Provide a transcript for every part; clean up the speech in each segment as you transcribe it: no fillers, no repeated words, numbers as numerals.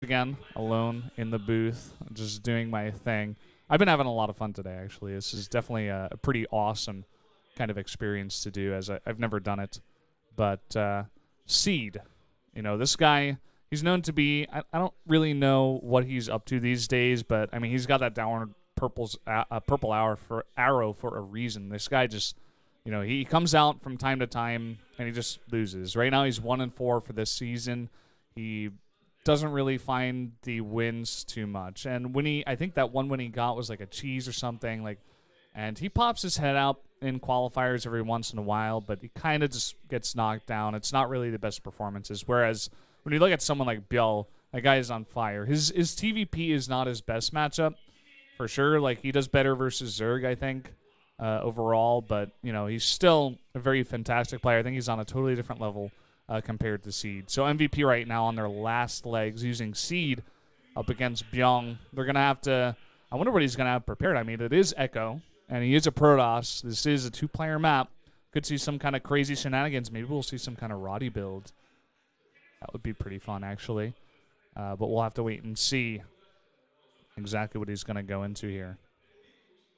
again, alone in the booth, just doing my thing. I've been having a lot of fun today, actually. This is definitely a pretty awesome kind of experience to do, as I've never done it. But Seed, you know, this guy, he's known to be, I don't really know what he's up to these days, but, I mean, he's got that downward purple arrow for a reason. This guy just, you know, he comes out from time to time, and he just loses. Right now, he's 1-4 for this season. He doesn't really find the wins too much. And when I think that one win he got was like a cheese or something, like, and he pops his head out in qualifiers every once in a while, but he kind of just gets knocked down. It's not really the best performances. Whereas when you look at someone like Bbyong, that guy is on fire. His TVP is not his best matchup, for sure. Like, he does better versus Zerg, I think, overall, but, you know, he's still a very fantastic player. I think he's on a totally different level compared to Seed. So MVP right now on their last legs using Seed up against Bbyong. They're going to have to, I wonder what he's going to have prepared. I mean, it is Echo, and he is a Protoss. This is a 2-player map. Could see some kind of crazy shenanigans. Maybe we'll see some kind of Roddy build. That would be pretty fun, actually. But we'll have to wait and see exactly what he's going to go into here.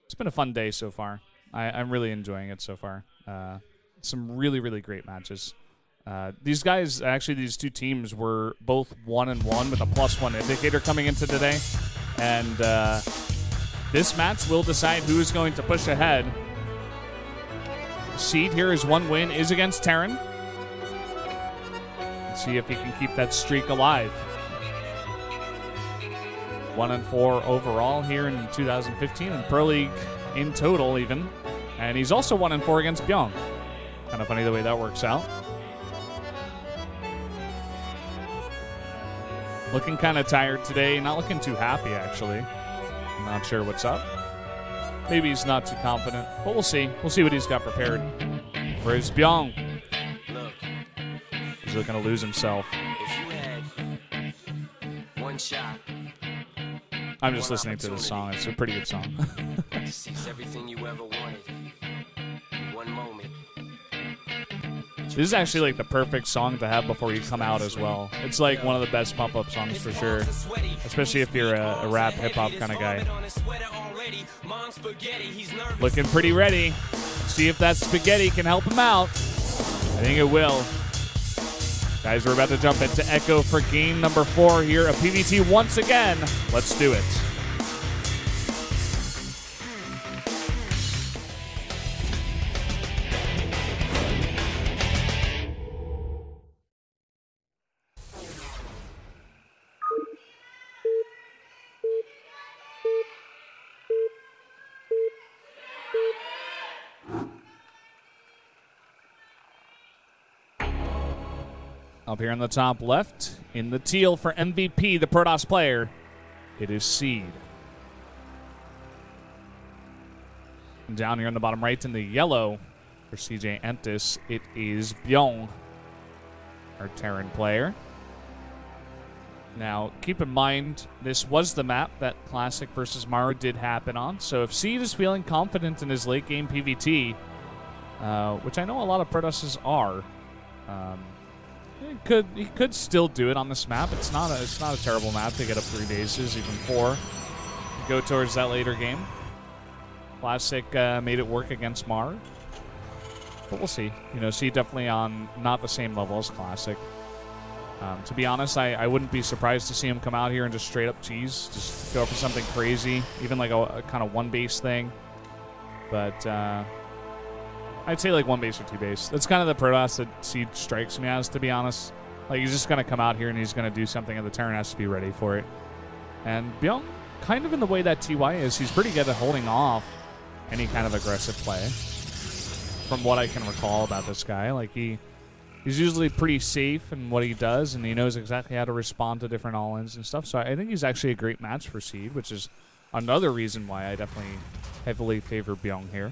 It's been a fun day so far. I'm really enjoying it so far. Some really, really great matches. These guys, actually, these two teams were both 1-1 with a +1 indicator coming into today. And this match will decide who is going to push ahead. Seed here, his one win is against Terran. Let's see if he can keep that streak alive. 1-4 overall here in 2015, and Pro League in total even. And he's also 1-4 against Bbyong. Kind of funny the way that works out. Looking kind of tired today. Not looking too happy, actually. I'm not sure what's up. Maybe he's not too confident, but we'll see. We'll see what he's got prepared. Where's Bbyong? He's looking to lose himself. If you had one shot, I'm just listening to this song. It's a pretty good song. seize everything you ever wanted in one moment. This is actually like the perfect song to have before you come out as well. It's like one of the best pump-up songs for sure, especially if you're a rap hip-hop kind of guy. Looking pretty ready. See if that spaghetti can help him out. I think it will. Guys, we're about to jump into Echo for game number 4 here of PVT once again. Let's do it. Up here in the top left, in the teal for MVP, the Protoss player, it is Seed. And down here in the bottom right in the yellow for CJ Entis, it is Bbyong, our Terran player. Now, keep in mind, this was the map that Classic versus Maru did happen on, so if Seed is feeling confident in his late-game PVT, which I know a lot of Protosses are, he could still do it on this map. It's not a terrible map to get up 3 bases, even 4. Go towards that later game. Classic made it work against Mar, but we'll see. You know, see definitely on not the same level as Classic. To be honest, I wouldn't be surprised to see him come out here and just straight up cheese, just go for something crazy, even like a kind of 1 base thing. But I'd say like 1 base or 2 base. That's kind of the Protoss that Seed strikes me as, to be honest. Like, he's just going to come out here and he's going to do something, and the Terran has to be ready for it. And Bbyong, kind of in the way that TY is, he's pretty good at holding off any kind of aggressive play. From what I can recall about this guy, like he's usually pretty safe in what he does, and he knows exactly how to respond to different all-ins and stuff. So I think he's actually a great match for Seed, which is another reason why I definitely heavily favor Bbyong here.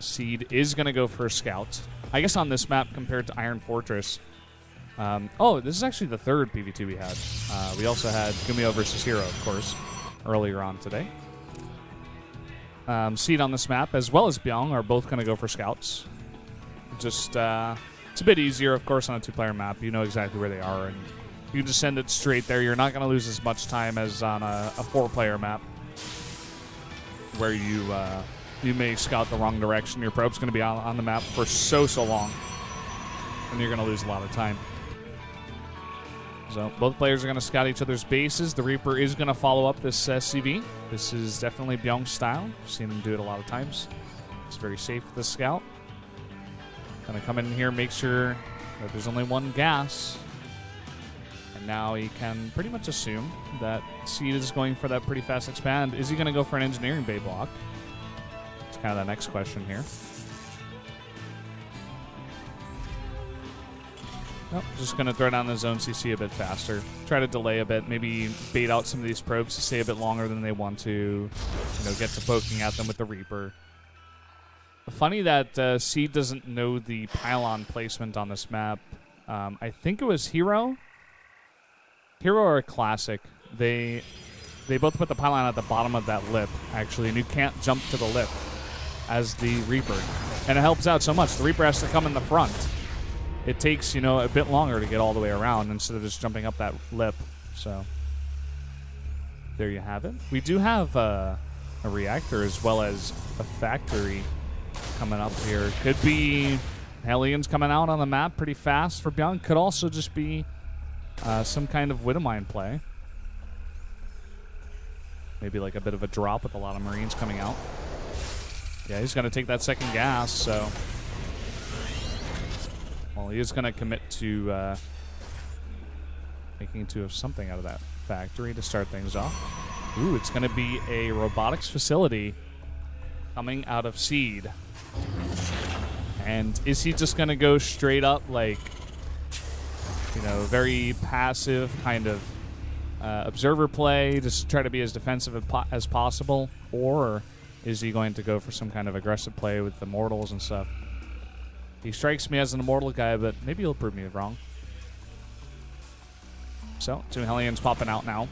Seed is going to go for a scout. I guess on this map compared to Iron Fortress. Oh, this is actually the 3rd PvT we had. We also had Gummio versus Hero, of course, earlier on today. Seed on this map, as well as Bbyong, are both going to go for scouts. Just It's a bit easier, of course, on a 2-player map. You know exactly where they are, and you can just send it straight there. You're not going to lose as much time as on a 4-player map, where you may scout the wrong direction. Your probe's going to be on the map for so long, and you're going to lose a lot of time. So both players are going to scout each other's bases. The Reaper is going to follow up this CV. This is definitely Bbyong style. I've seen him do it a lot of times. It's very safe with the scout. Going to come in here, make sure that there's only one gas. And now he can pretty much assume that Seed is going for that pretty fast expand. Is he going to go for an engineering bay block? It's kind of the next question here. Nope, just going to throw down the zone CC a bit faster. Try to delay a bit. Maybe bait out some of these probes to stay a bit longer than they want to. You know, get to poking at them with the Reaper. Funny that Seed doesn't know the pylon placement on this map. I think it was Hero or Classic. They both put the pylon at the bottom of that lip, actually, and you can't jump to the lip as the Reaper. And it helps out so much. The Reaper has to come in the front. It takes, you know, a bit longer to get all the way around instead of just jumping up that lip. So there you have it. We do have a reactor as well as a factory coming up here. Could be Hellions coming out on the map pretty fast for Bbyong. Could also just be some kind of Widowmine play. Maybe like a bit of a drop with a lot of Marines coming out. Yeah, he's going to take that second gas, so... Well, he is going to commit to making something out of that factory to start things off. Ooh, it's going to be a robotics facility coming out of Seed. And is he just going to go straight up, like, you know, very passive kind of observer play, just try to be as defensive as possible? Or is he going to go for some kind of aggressive play with the mortals and stuff? He strikes me as an immortal guy, but maybe he'll prove me wrong. So, 2 Hellions popping out now,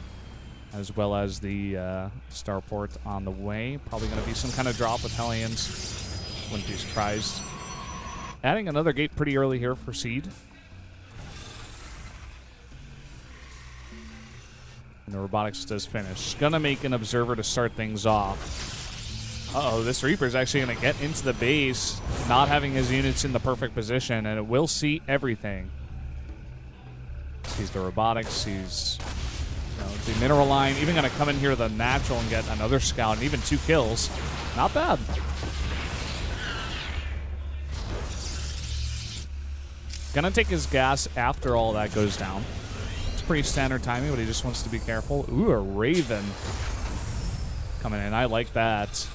as well as the starport on the way. Probably going to be some kind of drop with Hellions. Wouldn't be surprised. Adding another gate pretty early here for Seed. And the robotics does finish. Gonna make an observer to start things off. Uh-oh, this Reaper is actually going to get into the base, not having his units in the perfect position, and it will see everything. Sees the robotics, sees the mineral line, even going to come in here with a natural and get another scout, and even 2 kills. Not bad. Going to take his gas after all that goes down. It's pretty standard timing, but he just wants to be careful. Ooh, a Raven coming in. I like that.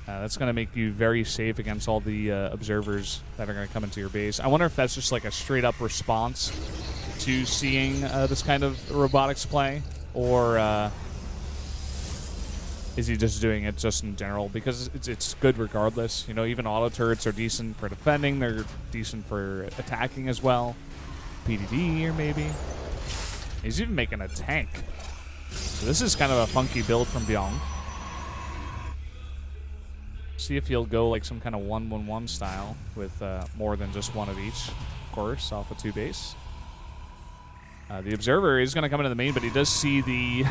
That's going to make you very safe against all the observers that are going to come into your base. I wonder if that's just like a straight-up response to seeing this kind of robotics play, or is he just doing it just in general? Because it's good regardless. You know, even auto turrets are decent for defending. They're decent for attacking as well. PDD or maybe. He's even making a tank. So this is kind of a funky build from Bbyong. See if he'll go like some kind of 1-1-1 style with more than just one of each, of course, off a 2 base. The Observer is going to come into the main, but he does see the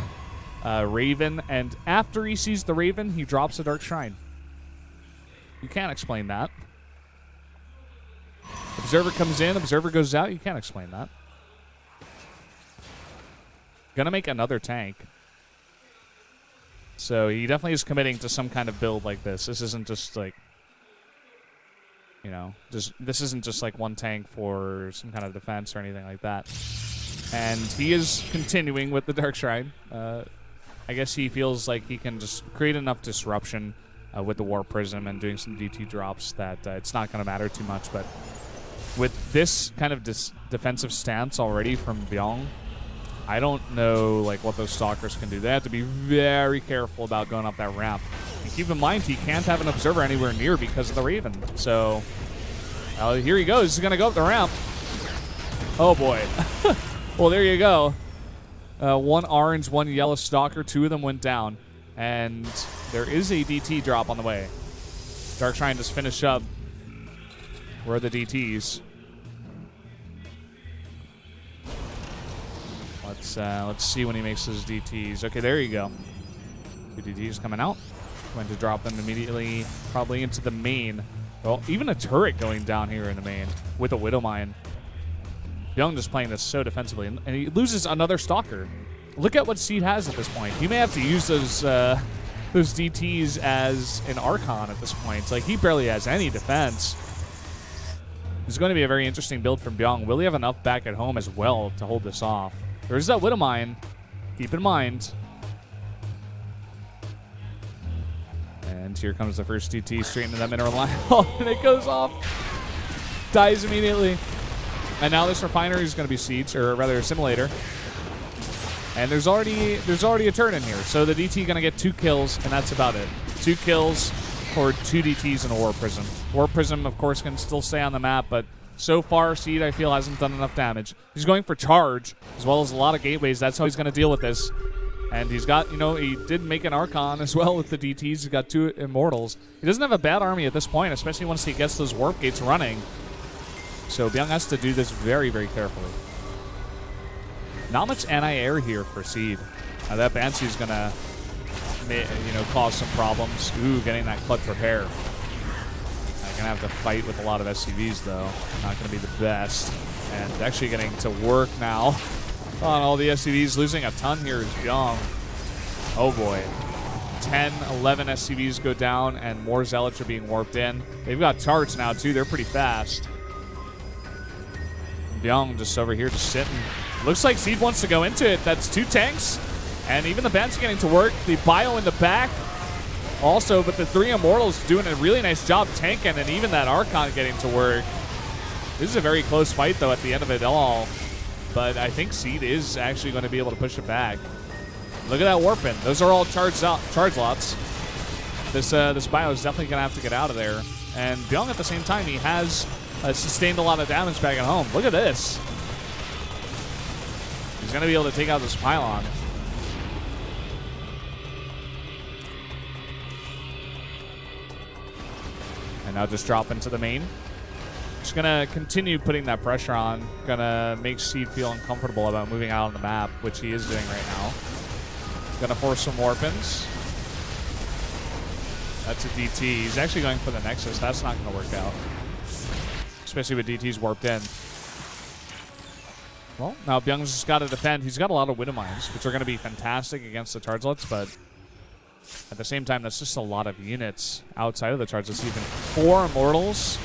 Raven, and after he sees the Raven, he drops a Dark Shrine. You can't explain that. Observer comes in, Observer goes out. You can't explain that. Gonna make another tank. So he definitely is committing to some kind of build like this. This isn't just like, you know, this isn't just like one tank for some kind of defense or anything like that. And he is continuing with the Dark Shrine. I guess he feels like he can just create enough disruption with the War Prism and doing some DT drops that it's not going to matter too much. But with this kind of defensive stance already from Bbyong, I don't know like what those Stalkers can do. They have to be very careful about going up that ramp. And keep in mind, he can't have an Observer anywhere near because of the Raven. So here he goes. He's going to go up the ramp. Oh, boy. Well, there you go. 1 orange, 1 yellow Stalker. 2 of them went down. And there is a DT drop on the way. Dark Shrine just finish up. Where are the DTs? Let's see when he makes those DTs. Okay, there you go. 2 DTs coming out. Going to drop them immediately, probably into the main. Well, even a turret going down here in the main with a Widow Mine. Bbyong just playing this so defensively, and he loses another Stalker. Look at what Seed has at this point. He may have to use those DTs as an Archon at this point. It's like he barely has any defense. It's going to be a very interesting build from Bbyong. Will he have enough back at home as well to hold this off? There's that Widow Mine. Keep in mind. And here comes the first DT straight into that mineral line. And it goes off. Dies immediately. And now this refinery is going to be siege, or rather a simulator. And there's already a turn in here. So the DT going to get 2 kills, and that's about it. 2 kills for 2 DTs and a Warp Prism. Warp Prism, of course, can still stay on the map, but so far, Seed, I feel, hasn't done enough damage. He's going for charge, as well as a lot of gateways. That's how he's going to deal with this. And he's got, you know, he did make an Archon as well with the DTs. He's got 2 Immortals. He doesn't have a bad army at this point, especially once he gets those Warp Gates running. So Bbyong has to do this very, very carefully. Not much anti-air here for Seed. That Banshee's going to, you know, cause some problems. Ooh, getting that clutch repair. Going to have to fight with a lot of SCVs, though. Not going to be the best. And actually getting to work now on all the SCVs. Losing a ton here is Bbyong. Oh, boy. 10, 11 SCVs go down, and more Zealots are being warped in. They've got charge now, too. They're pretty fast. Bbyong just over here just sitting. Looks like Seed wants to go into it. That's 2 tanks. And even the Banshee getting to work. The Bio in the back also, but the 3 Immortals doing a really nice job tanking, and even that Archon getting to work. This is a very close fight, though, at the end of it all. But I think Seed is actually going to be able to push it back. Look at that Warpin. Those are all charge lots. This Bio is definitely going to have to get out of there. And Bbyong, at the same time, he has sustained a lot of damage back at home. Look at this. He's going to be able to take out this pylon. And now just drop into the main. Just going to continue putting that pressure on. Going to make Seed feel uncomfortable about moving out on the map, which he is doing right now. Going to force some Warpins. That's a DT. He's actually going for the Nexus. That's not going to work out. Especially with DTs warped in. Well, now Bbyong's just got to defend. He's got a lot of Widow Mines, which are going to be fantastic against the Chargelets, but at the same time, that's just a lot of units outside of the Chargelets. Even 4 Immortals.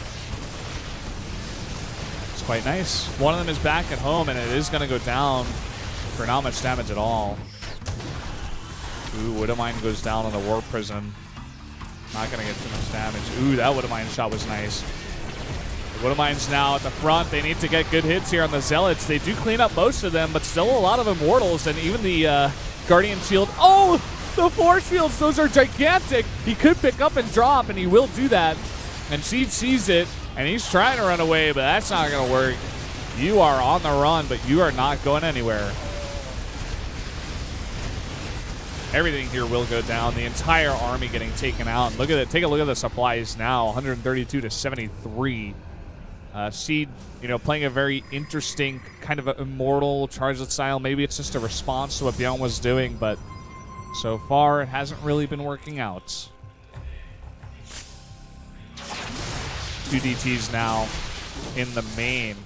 It's quite nice. One of them is back at home, and it is going to go down for not much damage at all. Ooh, Widow Mine goes down on the Warp Prism. Not going to get too much damage. Ooh, that Widow Mine shot was nice. Widow Mine's now at the front. They need to get good hits here on the Zealots. They do clean up most of them, but still a lot of Immortals, and even the Guardian Shield. Oh, the Force Fields, those are gigantic. He could pick up and drop, and he will do that. And Seed sees it, and he's trying to run away, but that's not going to work. You are on the run, but you are not going anywhere. Everything here will go down. The entire army getting taken out. Look at it. Take a look at the supplies now. 132 to 73. Seed, you know, playing a very interesting kind of a immortal Chargelet style. Maybe it's just a response to what Bbyong was doing, but so far it hasn't really been working out. 2 DTs now in the main.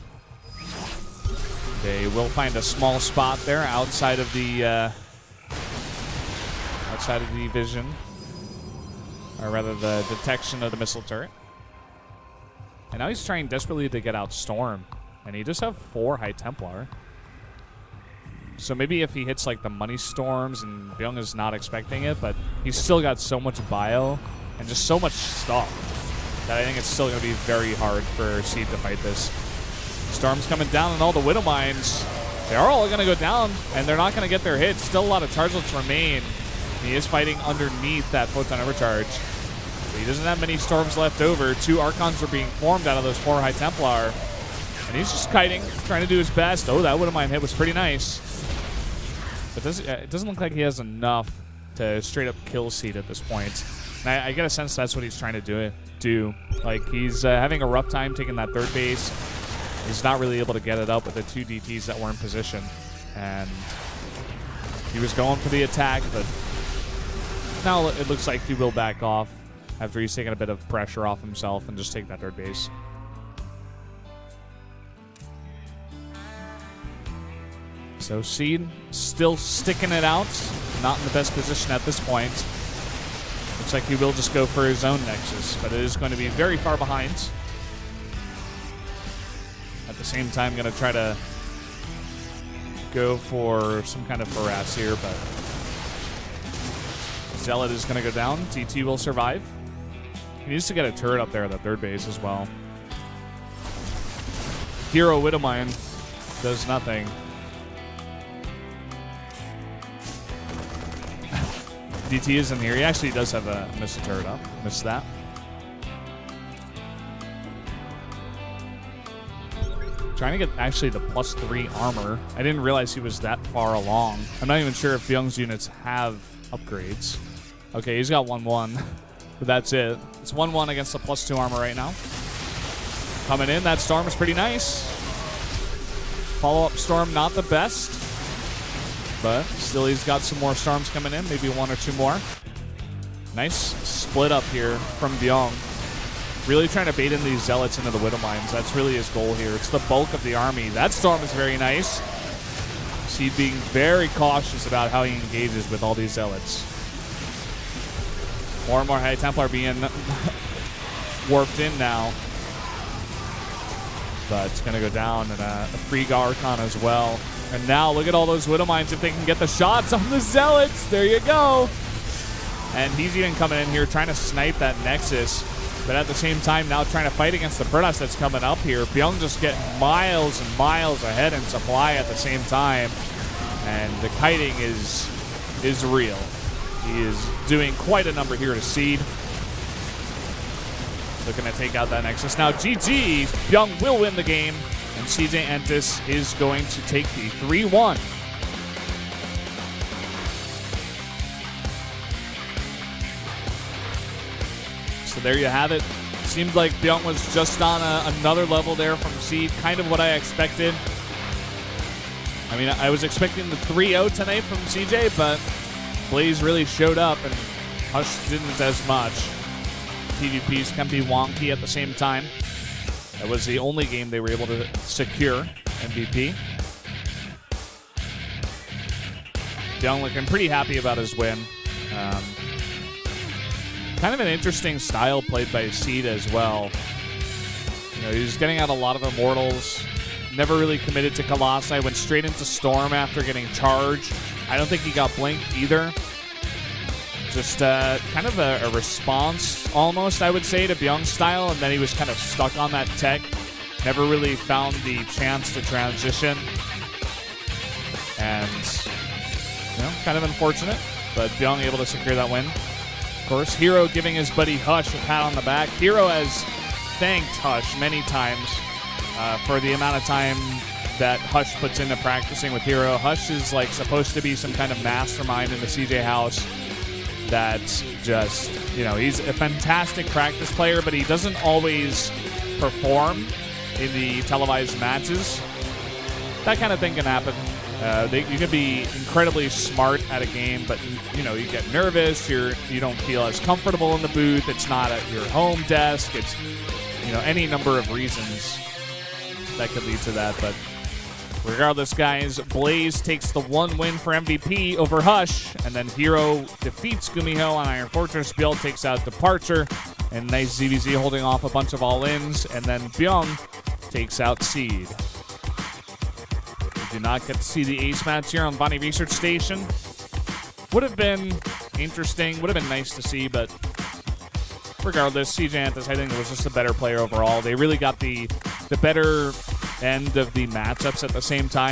They will find a small spot there outside of the vision, or rather the detection of the missile turret. And now he's trying desperately to get out Storm, and he just have 4 High Templar. So maybe if he hits like the money storms, and Bbyong is not expecting it, but he's still got so much bio and just so much stuff that I think it's still going to be very hard for Seed to fight this. Storm's coming down, and all the Widow Mines, they are all going to go down, and they're not going to get their hits. Still a lot of Chargelets remain. He is fighting underneath that Photon Overcharge. But he doesn't have many Storms left over. 2 Archons are being formed out of those 4 High Templar. And he's just kiting, trying to do his best. Oh, that Widow Mine hit was pretty nice. But it doesn't look like he has enough to straight up kill Seed at this point. And I get a sense that's what he's trying to do. Like, he's having a rough time taking that 3rd base. He's not really able to get it up with the 2 DTs that were in position. And he was going for the attack, but now it looks like he will back off after he's taken a bit of pressure off himself and just take that third base. So Seed still sticking it out, not in the best position at this point. Looks like he will just go for his own Nexus, but it is going to be very far behind. At the same time, going to try to go for some kind of harass here, but Zealot is going to go down. TT will survive. He needs to get a turret up there at the third base as well. Hero Widowmine does nothing. DT is in here. He actually does have a missed turret up. Missed that. Trying to get actually the +3 armor. I didn't realize he was that far along. I'm not even sure if Bbyong's units have upgrades. Okay, he's got 1-1, but that's it. It's 1-1 against the +2 armor right now. Coming in, that storm is pretty nice. Follow-up storm, not the best, but still he's got some more storms coming in, maybe 1 or 2 more. Nice split up here from Bbyong. Really trying to bait in these Zealots into the Widow Mines. That's really his goal here. It's the bulk of the army. That storm is very nice. Seed being very cautious about how he engages with all these Zealots. More and more High Templar being warped in now. But it's going to go down, and a free Garcon as well. And now look at all those Widow Mines if they can get the shots on the Zealots. There you go. And he's even coming in here trying to snipe that Nexus. But at the same time, now trying to fight against the Protoss that's coming up here. Bbyong just getting miles and miles ahead in supply at the same time. And the kiting is real. He is doing quite a number here to Seed. Looking to take out that Nexus. Now GG, Bbyong will win the game. And CJ Entis is going to take the 3-1. So there you have it. Seemed like Bbyong was just on another level there from Seed. Kind of what I expected. I mean, I was expecting the 3-0 tonight from CJ, but Blaze really showed up and Hush didn't as much. PvPs can be wonky at the same time. That was the only game they were able to secure MVP. Bbyong looking pretty happy about his win. Kind of an interesting style played by Seed as well. You know, he was getting out a lot of Immortals. Never really committed to Colossi. Went straight into Storm after getting charged. I don't think he got blinked either. Just kind of a response, almost, I would say, to Bbyong's style. And then he was kind of stuck on that tech. Never really found the chance to transition. And, you know, kind of unfortunate. But Bbyong able to secure that win. Of course, Hero giving his buddy Hush a pat on the back. Hero has thanked Hush many times for the amount of time that Hush puts into practicing with Hero. Hush is like supposed to be some kind of mastermind in the CJ house that just, you know, he's a fantastic practice player, but he doesn't always perform in the televised matches. That kind of thing can happen. You can be incredibly smart at a game, but you know, you get nervous. You don't feel as comfortable in the booth. It's not at your home desk. It's, you know, any number of reasons that could lead to that. But regardless, guys, Blaze takes the 1 win for MVP over Hush, and then Hero defeats Gumiho on Iron Fortress. Biel takes out Departure, and nice ZVZ holding off a bunch of all-ins, and then Bbyong takes out Seed. Do not get to see the ace match here on Bonnie Research Station. Would have been interesting, would have been nice to see, but regardless, CJ Anthus, I think, was just a better player overall. They really got the better end of the matchups at the same time.